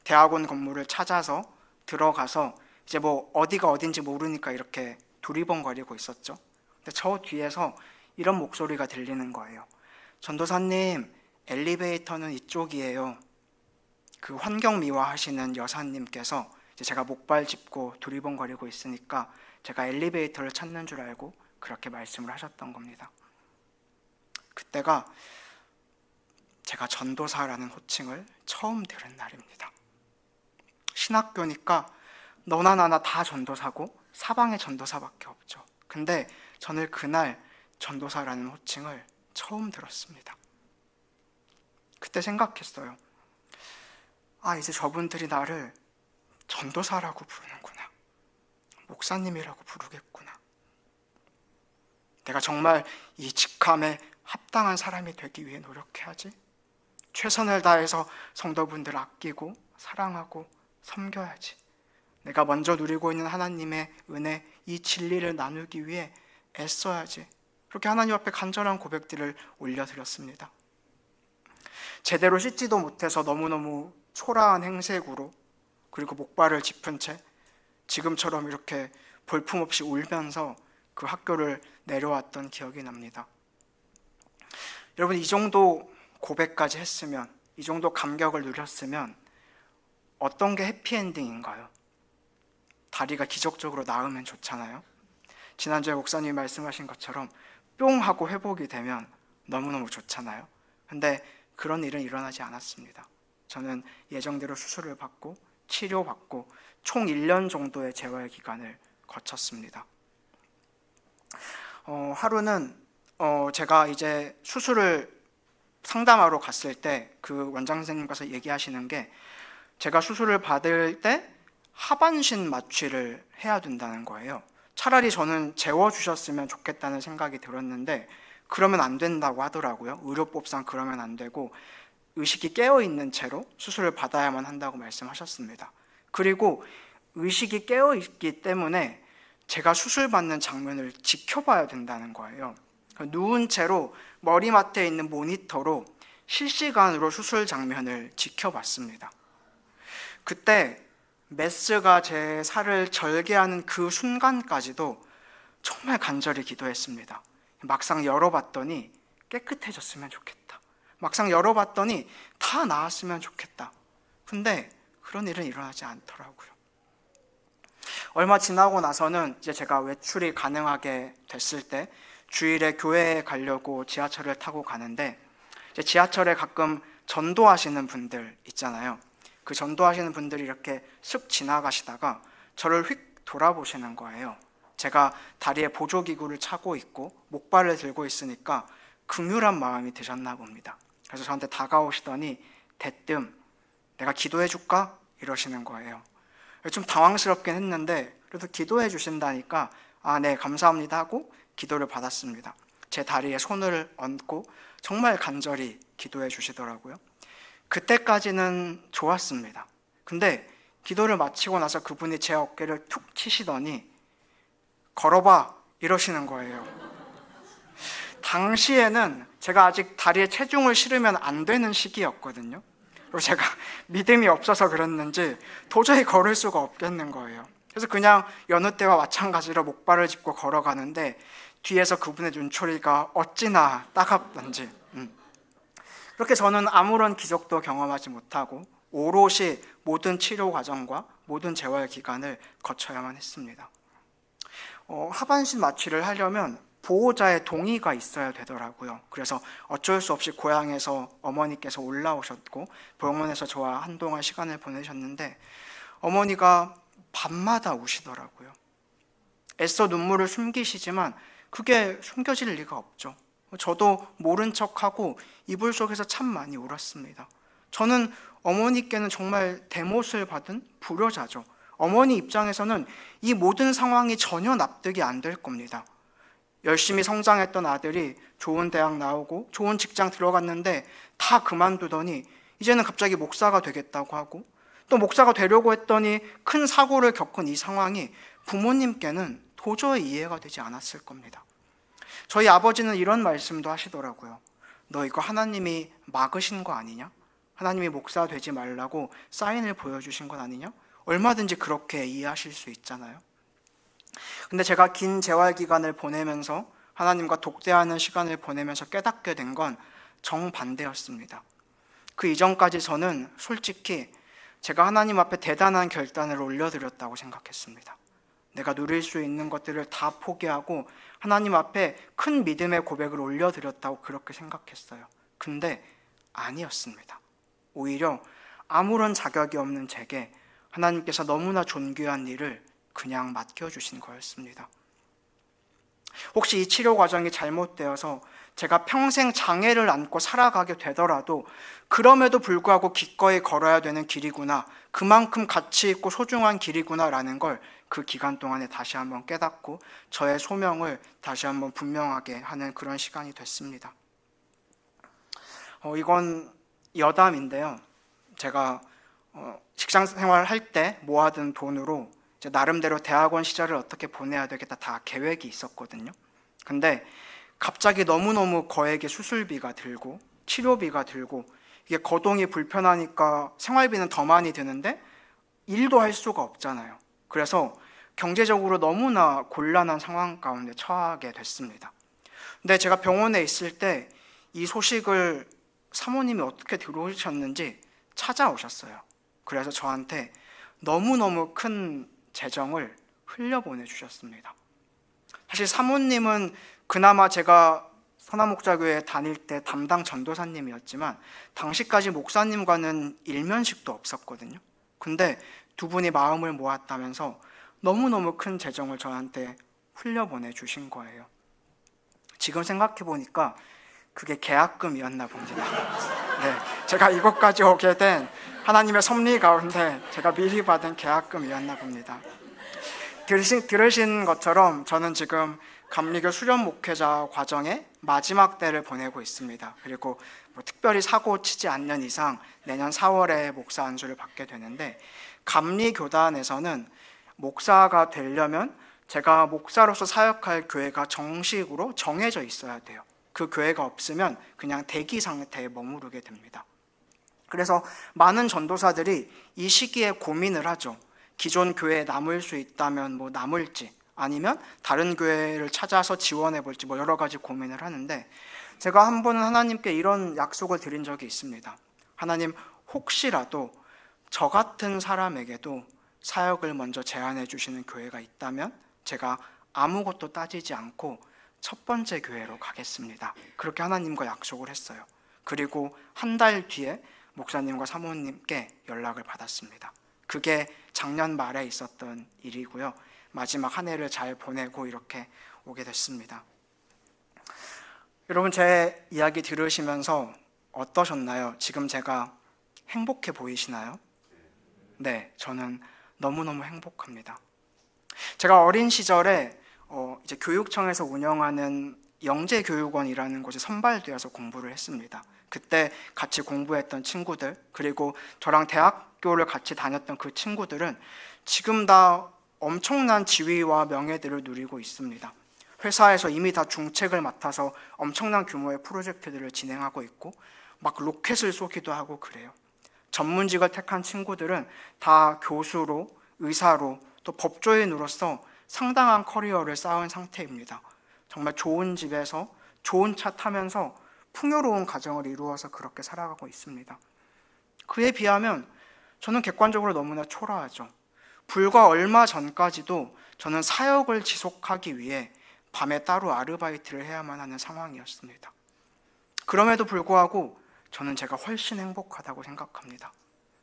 대학원 건물을 찾아서 들어가서 이제 뭐 어디가 어딘지 모르니까 이렇게 두리번거리고 있었죠. 근데 저 뒤에서 이런 목소리가 들리는 거예요. 전도사님, 엘리베이터는 이쪽이에요. 그 환경미화 하시는 여사님께서 이제 제가 목발 짚고 두리번거리고 있으니까 제가 엘리베이터를 찾는 줄 알고 그렇게 말씀을 하셨던 겁니다. 그때가 제가 전도사라는 호칭을 처음 들은 날입니다. 신학교니까 너나 나나 다 전도사고 사방에 전도사밖에 없죠. 근데 저는 그날 전도사라는 호칭을 처음 들었습니다. 그때 생각했어요. 이제 저분들이 나를 전도사라고 부르는구나. 목사님이라고 부르겠구나. 내가 정말 이 직함에 합당한 사람이 되기 위해 노력해야지. 최선을 다해서 성도분들 아끼고 사랑하고 섬겨야지. 내가 먼저 누리고 있는 하나님의 은혜, 이 진리를 나누기 위해 애써야지. 그렇게 하나님 앞에 간절한 고백들을 올려드렸습니다. 제대로 씻지도 못해서 너무너무 초라한 행색으로 그리고 목발을 짚은 채 지금처럼 이렇게 볼품없이 울면서 그 학교를 내려왔던 기억이 납니다. 여러분, 이 정도 고백까지 했으면, 이 정도 감격을 누렸으면 어떤 게 해피엔딩인가요? 다리가 기적적으로 나으면 좋잖아요. 지난주에 목사님이 말씀하신 것처럼 뿅 하고 회복이 되면 너무너무 좋잖아요. 근데 그런 일은 일어나지 않았습니다. 저는 예정대로 수술을 받고 치료받고 총 1년 정도의 재활 기간을 거쳤습니다. 하루는 제가 이제 수술을 상담하러 갔을 때 그 원장 선생님께서 얘기하시는 게 제가 수술을 받을 때 하반신 마취를 해야 된다는 거예요. 차라리 저는 재워주셨으면 좋겠다는 생각이 들었는데 그러면 안 된다고 하더라고요. 의료법상 그러면 안 되고 의식이 깨어있는 채로 수술을 받아야만 한다고 말씀하셨습니다. 그리고 의식이 깨어있기 때문에 제가 수술받는 장면을 지켜봐야 된다는 거예요. 누운 채로 머리맡에 있는 모니터로 실시간으로 수술 장면을 지켜봤습니다. 그때 메스가 제 살을 절개하는 그 순간까지도 정말 간절히 기도했습니다. 막상 열어봤더니 깨끗해졌으면 좋겠다. 막상 열어봤더니 다 나았으면 좋겠다. 근데 그런 일은 일어나지 않더라고요. 얼마 지나고 나서는 이제 제가 외출이 가능하게 됐을 때 주일에 교회에 가려고 지하철을 타고 가는데 이제 지하철에 가끔 전도하시는 분들 있잖아요. 그 전도하시는 분들이 이렇게 쓱 지나가시다가 저를 휙 돌아보시는 거예요. 제가 다리에 보조기구를 차고 있고 목발을 들고 있으니까 긍휼한 마음이 드셨나 봅니다. 그래서 저한테 다가오시더니 대뜸 내가 기도해 줄까? 이러시는 거예요. 좀 당황스럽긴 했는데 그래도 기도해 주신다니까 네, 감사합니다 하고 기도를 받았습니다. 제 다리에 손을 얹고 정말 간절히 기도해 주시더라고요. 그때까지는 좋았습니다. 근데 기도를 마치고 나서 그분이 제 어깨를 툭 치시더니 걸어봐 이러시는 거예요. 당시에는 제가 아직 다리에 체중을 실으면 안 되는 시기였거든요. 그리고 제가 믿음이 없어서 그랬는지 도저히 걸을 수가 없겠는 거예요. 그래서 그냥 여느 때와 마찬가지로 목발을 짚고 걸어가는데 뒤에서 그분의 눈초리가 어찌나 따갑던지 그렇게 저는 아무런 기적도 경험하지 못하고 오롯이 모든 치료 과정과 모든 재활 기간을 거쳐야만 했습니다. 하반신 마취를 하려면 보호자의 동의가 있어야 되더라고요. 그래서 어쩔 수 없이 고향에서 어머니께서 올라오셨고 병원에서 저와 한동안 시간을 보내셨는데 어머니가 밤마다 우시더라고요. 애써 눈물을 숨기시지만 그게 숨겨질 리가 없죠. 저도 모른 척하고 이불 속에서 참 많이 울었습니다. 저는 어머니께는 정말 대못을 받은 불효자죠. 어머니 입장에서는 이 모든 상황이 전혀 납득이 안 될 겁니다. 열심히 성장했던 아들이 좋은 대학 나오고 좋은 직장 들어갔는데 다 그만두더니 이제는 갑자기 목사가 되겠다고 하고 또 목사가 되려고 했더니 큰 사고를 겪은 이 상황이 부모님께는 도저히 이해가 되지 않았을 겁니다. 저희 아버지는 이런 말씀도 하시더라고요. 너 이거 하나님이 막으신 거 아니냐? 하나님이 목사 되지 말라고 사인을 보여주신 건 아니냐? 얼마든지 그렇게 이해하실 수 있잖아요. 근데 제가 긴 재활 기간을 보내면서 하나님과 독대하는 시간을 보내면서 깨닫게 된 건 정반대였습니다. 그 이전까지 저는 솔직히 제가 하나님 앞에 대단한 결단을 올려드렸다고 생각했습니다. 내가 누릴 수 있는 것들을 다 포기하고 하나님 앞에 큰 믿음의 고백을 올려드렸다고 그렇게 생각했어요. 근데 아니었습니다. 오히려 아무런 자격이 없는 제게 하나님께서 너무나 존귀한 일을 그냥 맡겨주신 거였습니다. 혹시 이 치료 과정이 잘못되어서 제가 평생 장애를 안고 살아가게 되더라도 그럼에도 불구하고 기꺼이 걸어야 되는 길이구나, 그만큼 가치 있고 소중한 길이구나라는 걸 그 기간 동안에 다시 한번 깨닫고 저의 소명을 다시 한번 분명하게 하는 그런 시간이 됐습니다. 이건 여담인데요. 제가 직장 생활할 때 모아둔 돈으로 이제 나름대로 대학원 시절을 어떻게 보내야 되겠다 다 계획이 있었거든요. 근데 갑자기 너무너무 거액의 수술비가 들고 치료비가 들고 이게 거동이 불편하니까 생활비는 더 많이 드는데 일도 할 수가 없잖아요. 그래서 경제적으로 너무나 곤란한 상황 가운데 처하게 됐습니다. 근데 제가 병원에 있을 때 이 소식을 사모님이 어떻게 들어오셨는지 찾아오셨어요. 그래서 저한테 너무너무 큰 재정을 흘려보내주셨습니다. 사실 사모님은 그나마 제가 선화목자교회 다닐 때 담당 전도사님이었지만 당시까지 목사님과는 일면식도 없었거든요. 근데 두 분이 마음을 모았다면서 너무너무 큰 재정을 저한테 흘려보내주신 거예요. 지금 생각해보니까 그게 계약금이었나 봅니다. 네, 제가 이곳까지 오게 된 하나님의 섭리 가운데 제가 미리 받은 계약금이었나 봅니다. 들으신 것처럼 저는 지금 감리교 수련 목회자 과정의 마지막 때를 보내고 있습니다. 그리고 특별히 사고 치지 않는 이상 내년 4월에 목사 안수를 받게 되는데 감리교단에서는 목사가 되려면 제가 목사로서 사역할 교회가 정식으로 정해져 있어야 돼요. 그 교회가 없으면 그냥 대기 상태에 머무르게 됩니다. 그래서 많은 전도사들이 이 시기에 고민을 하죠. 기존 교회에 남을 수 있다면 남을지 아니면 다른 교회를 찾아서 지원해 볼지 여러 가지 고민을 하는데 제가 한 번은 하나님께 이런 약속을 드린 적이 있습니다. 하나님, 혹시라도 저 같은 사람에게도 사역을 먼저 제안해 주시는 교회가 있다면 제가 아무것도 따지지 않고 첫 번째 교회로 가겠습니다. 그렇게 하나님과 약속을 했어요. 그리고 한 달 뒤에 목사님과 사모님께 연락을 받았습니다. 그게 작년 말에 있었던 일이고요. 마지막 한 해를 잘 보내고 이렇게 오게 됐습니다. 여러분, 제 이야기 들으시면서 어떠셨나요? 지금 제가 행복해 보이시나요? 네, 저는 너무너무 행복합니다. 제가 어린 시절에 이제 교육청에서 운영하는 영재교육원이라는 곳에 선발되어서 공부를 했습니다. 그때 같이 공부했던 친구들, 그리고 저랑 대학교를 같이 다녔던 그 친구들은 지금 다 엄청난 지위와 명예들을 누리고 있습니다. 회사에서 이미 다 중책을 맡아서 엄청난 규모의 프로젝트들을 진행하고 있고 막 로켓을 쏘기도 하고 그래요. 전문직을 택한 친구들은 다 교수로, 의사로, 또 법조인으로서 상당한 커리어를 쌓은 상태입니다. 정말 좋은 집에서 좋은 차 타면서 풍요로운 가정을 이루어서 그렇게 살아가고 있습니다. 그에 비하면 저는 객관적으로 너무나 초라하죠. 불과 얼마 전까지도 저는 사역을 지속하기 위해 밤에 따로 아르바이트를 해야만 하는 상황이었습니다. 그럼에도 불구하고 저는 제가 훨씬 행복하다고 생각합니다.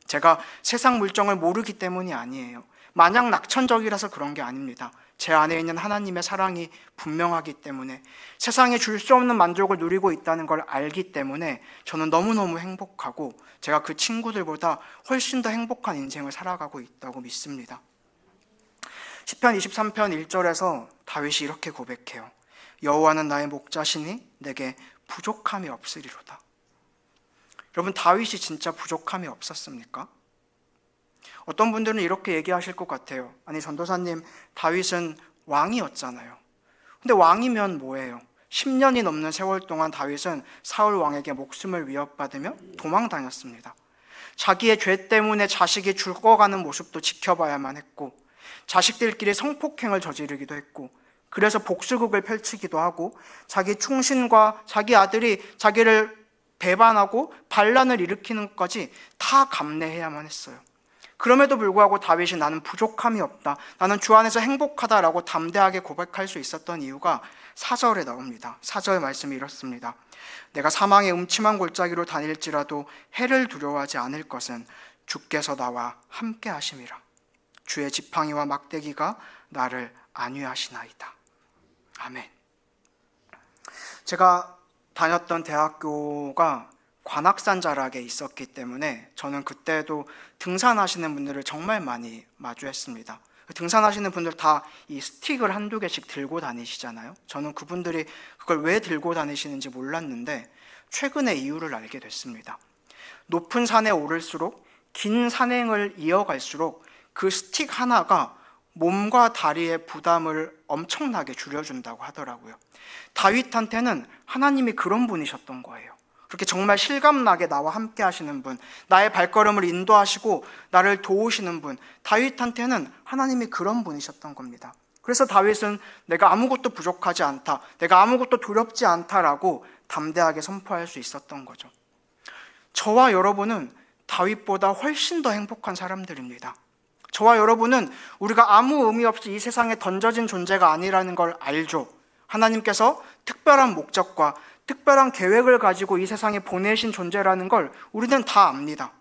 제가 세상 물정을 모르기 때문이 아니에요. 마냥 낙천적이라서 그런 게 아닙니다. 제 안에 있는 하나님의 사랑이 분명하기 때문에, 세상에 줄 수 없는 만족을 누리고 있다는 걸 알기 때문에 저는 너무너무 행복하고 제가 그 친구들보다 훨씬 더 행복한 인생을 살아가고 있다고 믿습니다. 시편 23편 1절에서 다윗이 이렇게 고백해요. 여호와는 나의 목자시니 내게 부족함이 없으리로다. 여러분, 다윗이 진짜 부족함이 없었습니까? 어떤 분들은 이렇게 얘기하실 것 같아요. 아니, 전도사님, 다윗은 왕이었잖아요. 근데 왕이면 뭐예요? 10년이 넘는 세월 동안 다윗은 사울 왕에게 목숨을 위협받으며 도망다녔습니다. 자기의 죄 때문에 자식이 죽어가는 모습도 지켜봐야만 했고, 자식들끼리 성폭행을 저지르기도 했고, 그래서 복수극을 펼치기도 하고, 자기 충신과 자기 아들이 자기를 배반하고 반란을 일으키는 것까지 다 감내해야만 했어요. 그럼에도 불구하고 다윗이 나는 부족함이 없다, 나는 주 안에서 행복하다라고 담대하게 고백할 수 있었던 이유가 4절에 나옵니다. 4절 말씀이 이렇습니다. 내가 사망의 음침한 골짜기로 다닐지라도 해를 두려워하지 않을 것은 주께서 나와 함께 하심이라. 주의 지팡이와 막대기가 나를 안위하시나이다. 아멘. 제가 다녔던 대학교가 관악산 자락에 있었기 때문에 저는 그때도 등산하시는 분들을 정말 많이 마주했습니다. 등산하시는 분들 다 이 스틱을 한두 개씩 들고 다니시잖아요. 저는 그분들이 그걸 왜 들고 다니시는지 몰랐는데 최근에 이유를 알게 됐습니다. 높은 산에 오를수록, 긴 산행을 이어갈수록 그 스틱 하나가 몸과 다리의 부담을 엄청나게 줄여준다고 하더라고요. 다윗한테는 하나님이 그런 분이셨던 거예요. 그렇게 정말 실감나게 나와 함께 하시는 분, 나의 발걸음을 인도하시고 나를 도우시는 분, 다윗한테는 하나님이 그런 분이셨던 겁니다. 그래서 다윗은 내가 아무것도 부족하지 않다, 내가 아무것도 두렵지 않다라고 담대하게 선포할 수 있었던 거죠. 저와 여러분은 다윗보다 훨씬 더 행복한 사람들입니다. 저와 여러분은 우리가 아무 의미 없이 이 세상에 던져진 존재가 아니라는 걸 알죠. 하나님께서 특별한 목적과 특별한 계획을 가지고 이 세상에 보내신 존재라는 걸 우리는 다 압니다.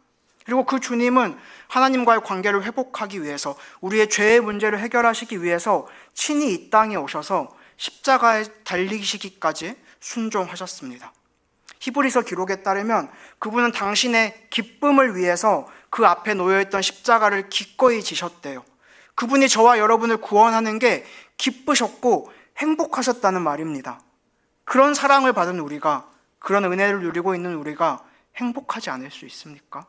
그리고 그 주님은 하나님과의 관계를 회복하기 위해서, 우리의 죄의 문제를 해결하시기 위해서 친히 이 땅에 오셔서 십자가에 달리시기까지 순종하셨습니다. 히브리서 기록에 따르면 그분은 당신의 기쁨을 위해서 그 앞에 놓여있던 십자가를 기꺼이 지셨대요. 그분이 저와 여러분을 구원하는 게 기쁘셨고 행복하셨다는 말입니다. 그런 사랑을 받은 우리가, 그런 은혜를 누리고 있는 우리가 행복하지 않을 수 있습니까?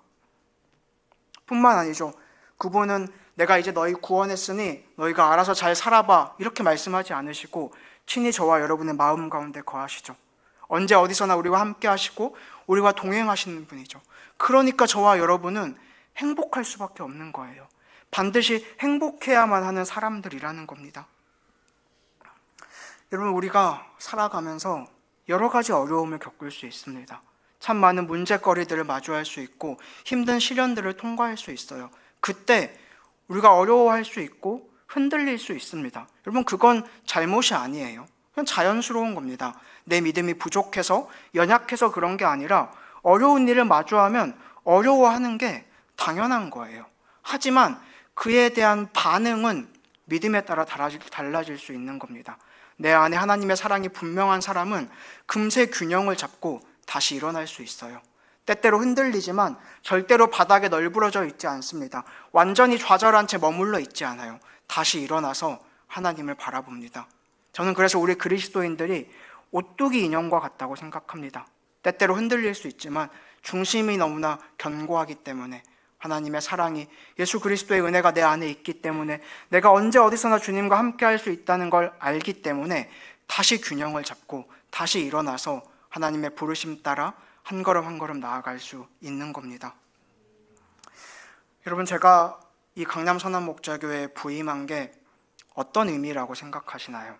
뿐만 아니죠. 그분은 내가 이제 너희 구원했으니 너희가 알아서 잘 살아봐, 이렇게 말씀하지 않으시고 친히 저와 여러분의 마음 가운데 거하시죠. 언제 어디서나 우리와 함께 하시고 우리와 동행하시는 분이죠. 그러니까 저와 여러분은 행복할 수밖에 없는 거예요. 반드시 행복해야만 하는 사람들이라는 겁니다. 여러분, 우리가 살아가면서 여러 가지 어려움을 겪을 수 있습니다. 참 많은 문제거리들을 마주할 수 있고 힘든 시련들을 통과할 수 있어요. 그때 우리가 어려워할 수 있고 흔들릴 수 있습니다. 여러분, 그건 잘못이 아니에요. 그건 자연스러운 겁니다. 내 믿음이 부족해서, 연약해서 그런 게 아니라 어려운 일을 마주하면 어려워하는 게 당연한 거예요. 하지만 그에 대한 반응은 믿음에 따라 달라질 수 있는 겁니다. 내 안에 하나님의 사랑이 분명한 사람은 금세 균형을 잡고 다시 일어날 수 있어요. 때때로 흔들리지만 절대로 바닥에 널브러져 있지 않습니다. 완전히 좌절한 채 머물러 있지 않아요. 다시 일어나서 하나님을 바라봅니다. 저는 그래서 우리 그리스도인들이 오뚜기 인형과 같다고 생각합니다. 때때로 흔들릴 수 있지만 중심이 너무나 견고하기 때문에, 하나님의 사랑이, 예수 그리스도의 은혜가 내 안에 있기 때문에, 내가 언제 어디서나 주님과 함께 할 수 있다는 걸 알기 때문에 다시 균형을 잡고 다시 일어나서 하나님의 부르심 따라 한 걸음 한 걸음 나아갈 수 있는 겁니다. 여러분, 제가 이 강남 선한목자교회에 부임한 게 어떤 의미라고 생각하시나요?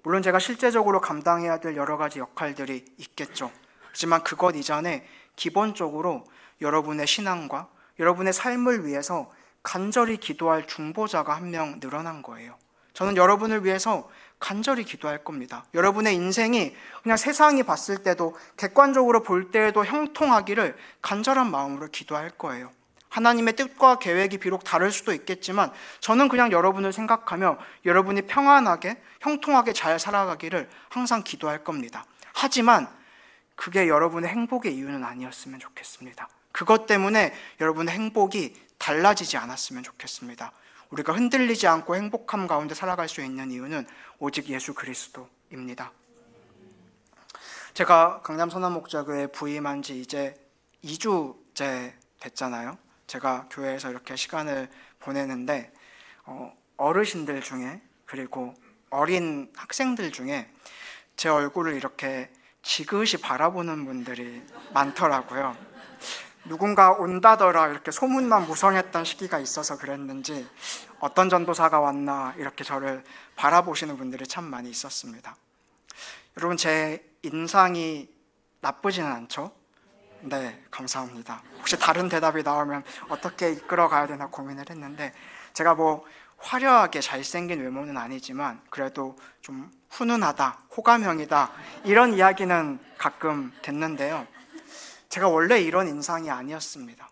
물론 제가 실제적으로 감당해야 될 여러 가지 역할들이 있겠죠. 하지만 그것 이전에 기본적으로 여러분의 신앙과 여러분의 삶을 위해서 간절히 기도할 중보자가 한 명 늘어난 거예요. 저는 여러분을 위해서 간절히 기도할 겁니다. 여러분의 인생이 그냥 세상이 봤을 때도 객관적으로 볼 때에도 형통하기를 간절한 마음으로 기도할 거예요. 하나님의 뜻과 계획이 비록 다를 수도 있겠지만 저는 그냥 여러분을 생각하며 여러분이 평안하게 형통하게 잘 살아가기를 항상 기도할 겁니다. 하지만 그게 여러분의 행복의 이유는 아니었으면 좋겠습니다. 그것 때문에 여러분의 행복이 달라지지 않았으면 좋겠습니다. 우리가 흔들리지 않고 행복함 가운데 살아갈 수 있는 이유는 오직 예수 그리스도입니다. 제가 강남 선한목자교회에 부임한 지 이제 2주째 됐잖아요. 제가 교회에서 이렇게 시간을 보내는데 어르신들 중에 그리고 어린 학생들 중에 제 얼굴을 이렇게 지그시 바라보는 분들이 많더라고요. 누군가 온다더라 이렇게 소문만 무성했던 시기가 있어서 그랬는지 어떤 전도사가 왔나 이렇게 저를 바라보시는 분들이 참 많이 있었습니다. 여러분, 제 인상이 나쁘지는 않죠? 네, 감사합니다. 혹시 다른 대답이 나오면 어떻게 이끌어 가야 되나 고민을 했는데 제가 뭐 화려하게 잘생긴 외모는 아니지만 그래도 좀 훈훈하다, 호감형이다 이런 이야기는 가끔 듣는데요. 제가 원래 이런 인상이 아니었습니다.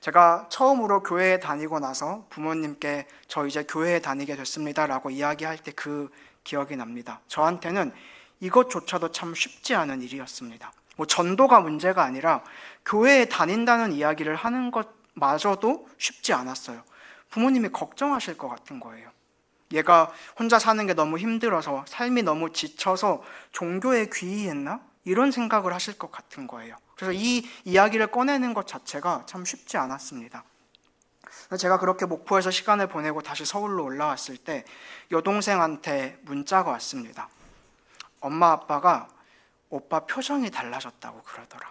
제가 처음으로 교회에 다니고 나서 부모님께 저 이제 교회에 다니게 됐습니다 라고 이야기할 때 그 기억이 납니다. 저한테는 이것조차도 참 쉽지 않은 일이었습니다. 뭐 전도가 문제가 아니라 교회에 다닌다는 이야기를 하는 것마저도 쉽지 않았어요. 부모님이 걱정하실 것 같은 거예요. 얘가 혼자 사는 게 너무 힘들어서 삶이 너무 지쳐서 종교에 귀의했나? 이런 생각을 하실 것 같은 거예요. 그래서 이 이야기를 꺼내는 것 자체가 참 쉽지 않았습니다. 제가 그렇게 목포에서 시간을 보내고 다시 서울로 올라왔을 때 여동생한테 문자가 왔습니다. 엄마 아빠가 오빠 표정이 달라졌다고 그러더라.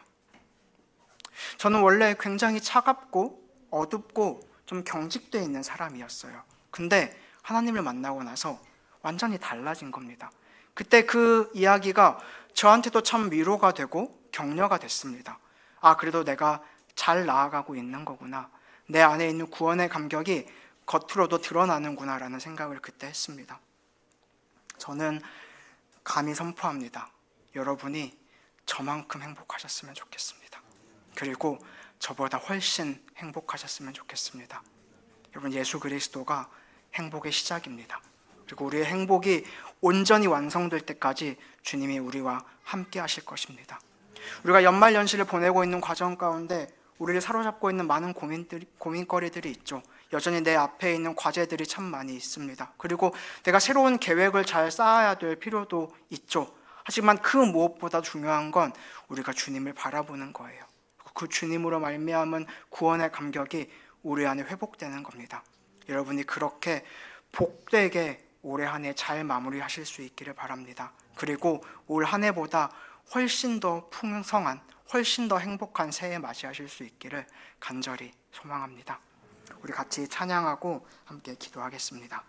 저는 원래 굉장히 차갑고 어둡고 좀 경직되어 있는 사람이었어요. 근데 하나님을 만나고 나서 완전히 달라진 겁니다. 그때 그 이야기가 저한테도 참 위로가 되고 격려가 됐습니다. 아, 그래도 내가 잘 나아가고 있는 거구나. 내 안에 있는 구원의 감격이 겉으로도 드러나는구나 라는 생각을 그때 했습니다. 저는 감히 선포합니다. 여러분이 저만큼 행복하셨으면 좋겠습니다. 그리고 저보다 훨씬 행복하셨으면 좋겠습니다. 여러분, 예수 그리스도가 행복의 시작입니다. 그리고 우리의 행복이 온전히 완성될 때까지 주님이 우리와 함께 하실 것입니다. 우리가 연말연시를 보내고 있는 과정 가운데 우리를 사로잡고 있는 많은 고민거리들이 있죠. 여전히 내 앞에 있는 과제들이 참 많이 있습니다. 그리고 내가 새로운 계획을 잘 쌓아야 될 필요도 있죠. 하지만 그 무엇보다 중요한 건 우리가 주님을 바라보는 거예요. 그 주님으로 말미암은 구원의 감격이 우리 안에 회복되는 겁니다. 여러분이 그렇게 복되게 올해 한 해 잘 마무리하실 수 있기를 바랍니다. 그리고 올 한 해보다 훨씬 더 풍성한, 훨씬 더 행복한 새해 맞이하실 수 있기를 간절히 소망합니다. 우리 같이 찬양하고 함께 기도하겠습니다.